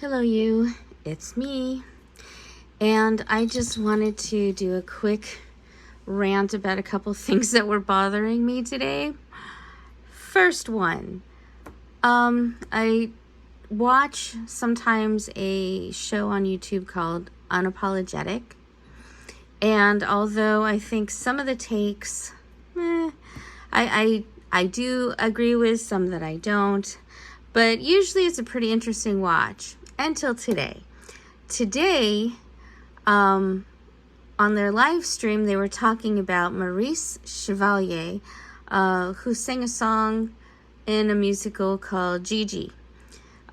Hello you, it's me, and I just wanted to do a quick rant about a couple things that were bothering me today. First one, I watch sometimes a show on YouTube called Unapologetic, and although I think some of the takes, I do agree with, some that I don't, but usually it's a pretty interesting watch. Until today. Today, on their live stream, they were talking about Maurice Chevalier, who sang a song in a musical called Gigi.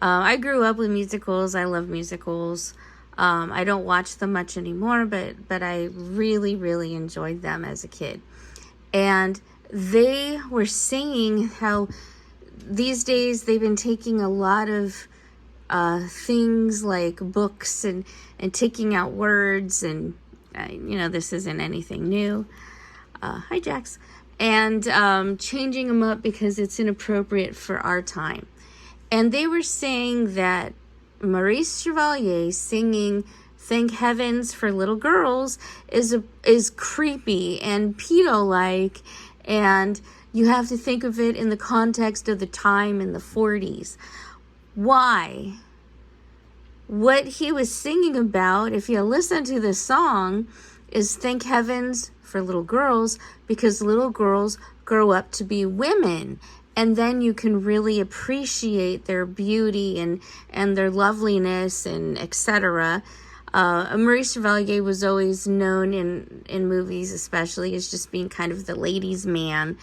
I grew up with musicals. I love musicals. I don't watch them much anymore, but I really, really enjoyed them as a kid. And they were saying how these days they've been taking a lot of things like books and taking out words, and this isn't anything new. Hi Jax. And changing them up because it's inappropriate for our time. And they were saying that Maurice Chevalier singing "Thank Heavens for Little Girls" is creepy and pedo-like, and you have to think of it in the context of the time in the 40s. Why? What he was singing about, if you listen to the song, is thank heavens for little girls, because little girls grow up to be women, and then you can really appreciate their beauty and their loveliness and etc. Maurice Chevalier was always known in movies especially as just being kind of the ladies' man,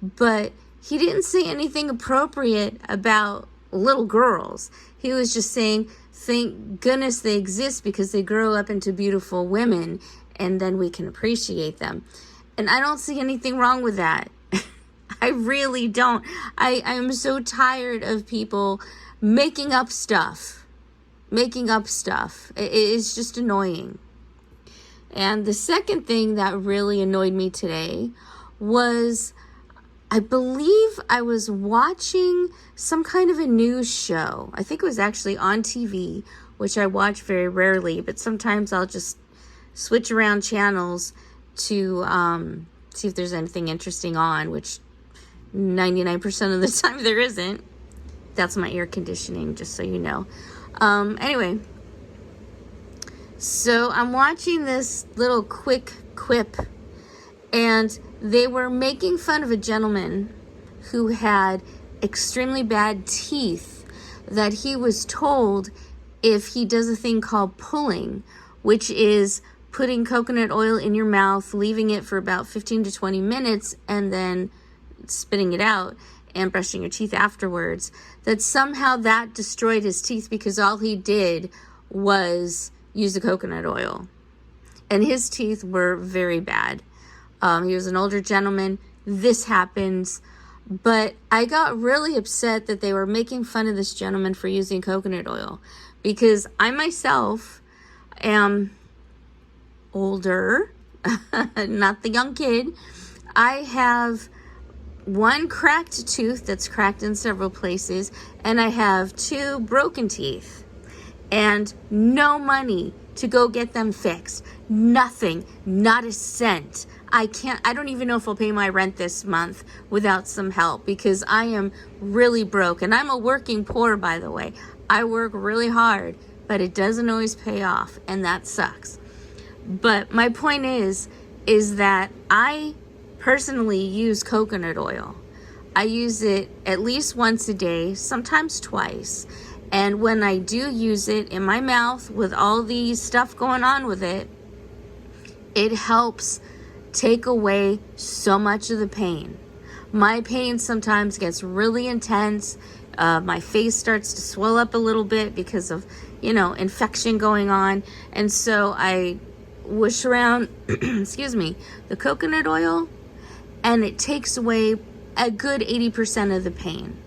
but he didn't say anything appropriate about little girls. He was just saying, thank goodness they exist because they grow up into beautiful women, and then we can appreciate them. And I don't see anything wrong with that. I really don't. I'm so tired of people making up stuff. It's just annoying. And the second thing that really annoyed me today was, I believe I was watching some kind of a news show. I think it was actually on TV, which I watch very rarely, but sometimes I'll just switch around channels to see if there's anything interesting on, which 99% of the time there isn't. That's my air conditioning, just so you know. Anyway, so I'm watching this little quick quip, and they were making fun of a gentleman who had extremely bad teeth, that he was told if he does a thing called pulling, which is putting coconut oil in your mouth, leaving it for about 15 to 20 minutes, and then spitting it out and brushing your teeth afterwards, that somehow that destroyed his teeth because all he did was use the coconut oil. And his teeth were very bad. He was an older gentleman. This happens. But I got really upset that they were making fun of this gentleman for using coconut oil, because I myself am older, not the young kid. I have one cracked tooth that's cracked in several places, and I have 2 broken teeth, and no money to go get them fixed. Nothing, not a cent. I don't even know if I'll pay my rent this month without some help, because I am really broke. And I'm a working poor, by the way. I work really hard, but it doesn't always pay off, and that sucks. But my point is that I personally use coconut oil. I use it at least once a day, sometimes twice. And when I do use it in my mouth with all the stuff going on with it, it helps take away so much of the pain. My pain sometimes gets really intense. My face starts to swell up a little bit because of, infection going on. And so I whoosh around, the coconut oil, and it takes away a good 80% of the pain.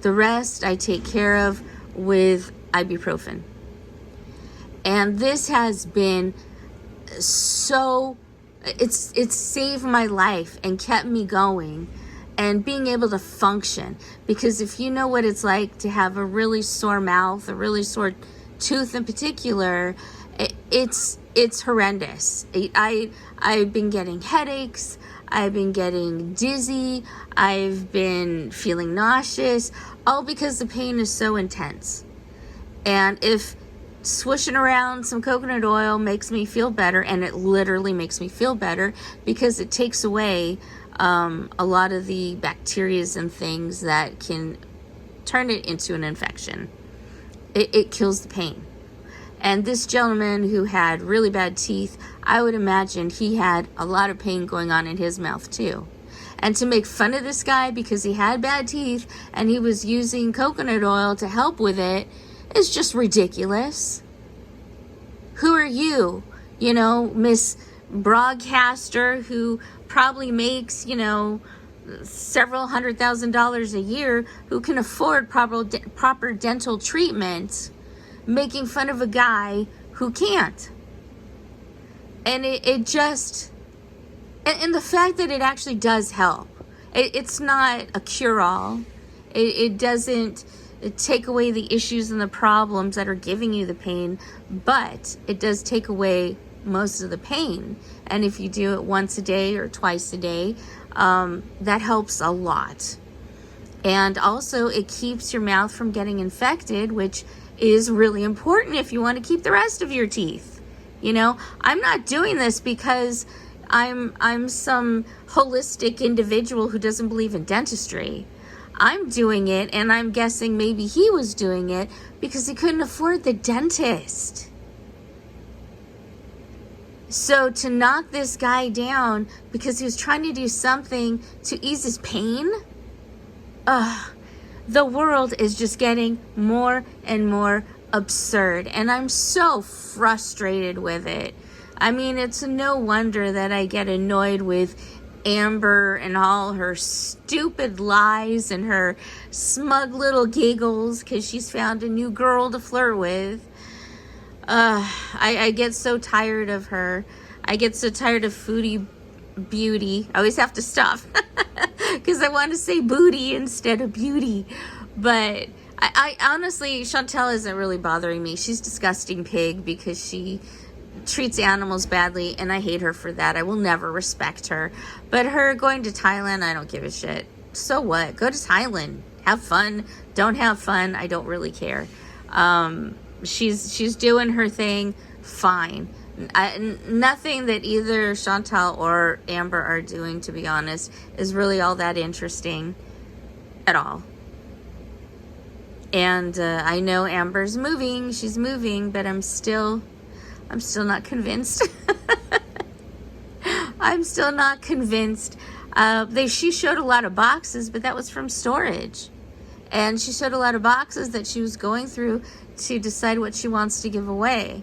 The rest I take care of with ibuprofen. And this has been it's saved my life and kept me going and being able to function. Because if you know what it's like to have a really sore mouth, a really sore tooth in particular, it's horrendous. I've been getting headaches. I've been getting dizzy. I've been feeling nauseous, all because the pain is so intense. And if swishing around some coconut oil makes me feel better, and it literally makes me feel better because it takes away a lot of the bacteria and things that can turn it into an infection. It kills the pain. And this gentleman who had really bad teeth, I would imagine he had a lot of pain going on in his mouth too. And to make fun of this guy because he had bad teeth and he was using coconut oil to help with it is just ridiculous. Who are you? You know, Miss Broadcaster who probably makes, you know, several $100,000 a year, who can afford proper dental treatment, making fun of a guy who can't. And it just, and the fact that it actually does help. It's not a cure-all. It doesn't take away the issues and the problems that are giving you the pain, but it does take away most of the pain. And if you do it once a day or twice a day, that helps a lot. And also it keeps your mouth from getting infected, which is really important if you want to keep the rest of your teeth. You know, I'm not doing this because I'm some holistic individual who doesn't believe in dentistry. I'm doing it, and I'm guessing maybe he was doing it because he couldn't afford the dentist. So to knock this guy down because he was trying to do something to ease his pain, the world is just getting more and more absurd, and I'm so frustrated with it. I mean, it's no wonder that I get annoyed with Amber and all her stupid lies and her smug little giggles because she's found a new girl to flirt with. I get so tired of her. I get so tired of Foodie Beauty. I always have to stop because I want to say booty instead of beauty. But I honestly, Chantal isn't really bothering me. She's a disgusting pig because she treats animals badly, and I hate her for that. I will never respect her. But her going to Thailand, I don't give a shit. So what? Go to Thailand. Have fun. Don't have fun. I don't really care. She's doing her thing. Fine. Nothing that either Chantal or Amber are doing, to be honest, is really all that interesting at all. And I know Amber's moving. She's moving, but I'm still not convinced. I'm still not convinced. She showed a lot of boxes, but that was from storage. And she showed a lot of boxes that she was going through to decide what she wants to give away.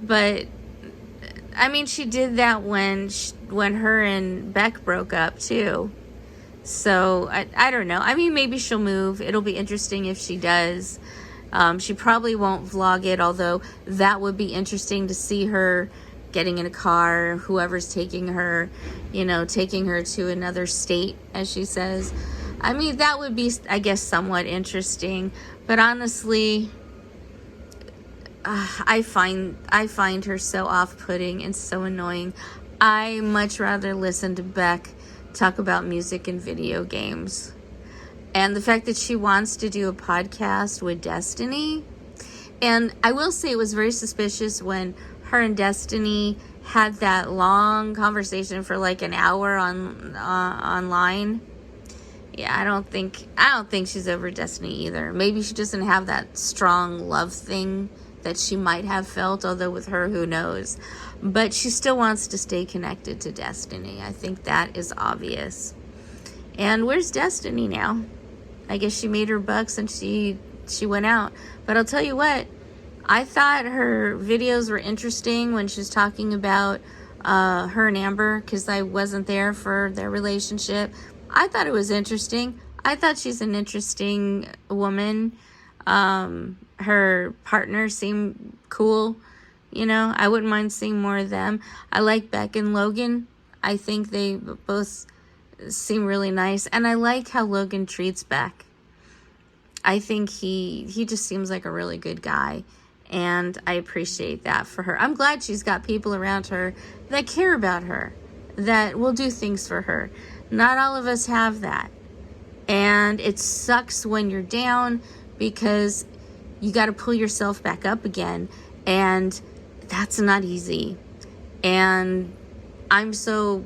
But I mean, she did that when her and Beck broke up too. So I don't know. I mean, maybe she'll move. It'll be interesting if she does. She probably won't vlog it, although that would be interesting to see her getting in a car, whoever's taking her, you know, taking her to another state, as she says. I mean, that would be, I guess, somewhat interesting. But honestly, I find her so off-putting and so annoying. I much rather listen to Beck talk about music and video games. And the fact that she wants to do a podcast with Destiny. And I will say it was very suspicious when her and Destiny had that long conversation for like an hour online. Yeah, I don't think she's over Destiny either. Maybe she doesn't have that strong love thing that she might have felt, although with her, who knows. But she still wants to stay connected to Destiny. I think that is obvious. And where's Destiny now? I guess she made her bucks and she went out. But I'll tell you what, I thought her videos were interesting when she was talking about her and Amber, because I wasn't there for their relationship. I thought it was interesting. I thought she's an interesting woman. Her partner seemed cool. You know, I wouldn't mind seeing more of them. I like Beck and Logan. I think they both seem really nice. And I like how Logan treats Beck. I think he just seems like a really good guy. And I appreciate that for her. I'm glad she's got people around her that care about her, that will do things for her. Not all of us have that. And it sucks when you're down because you got to pull yourself back up again. And that's not easy. And I'm so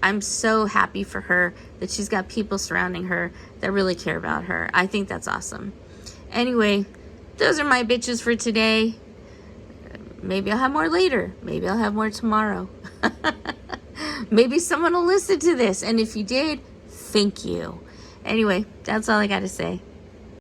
happy for her that she's got people surrounding her that really care about her. I think that's awesome. Anyway, those are my bitches for today. Maybe I'll have more later. Maybe I'll have more tomorrow. Maybe someone will listen to this. And if you did, thank you. Anyway, that's all I got to say.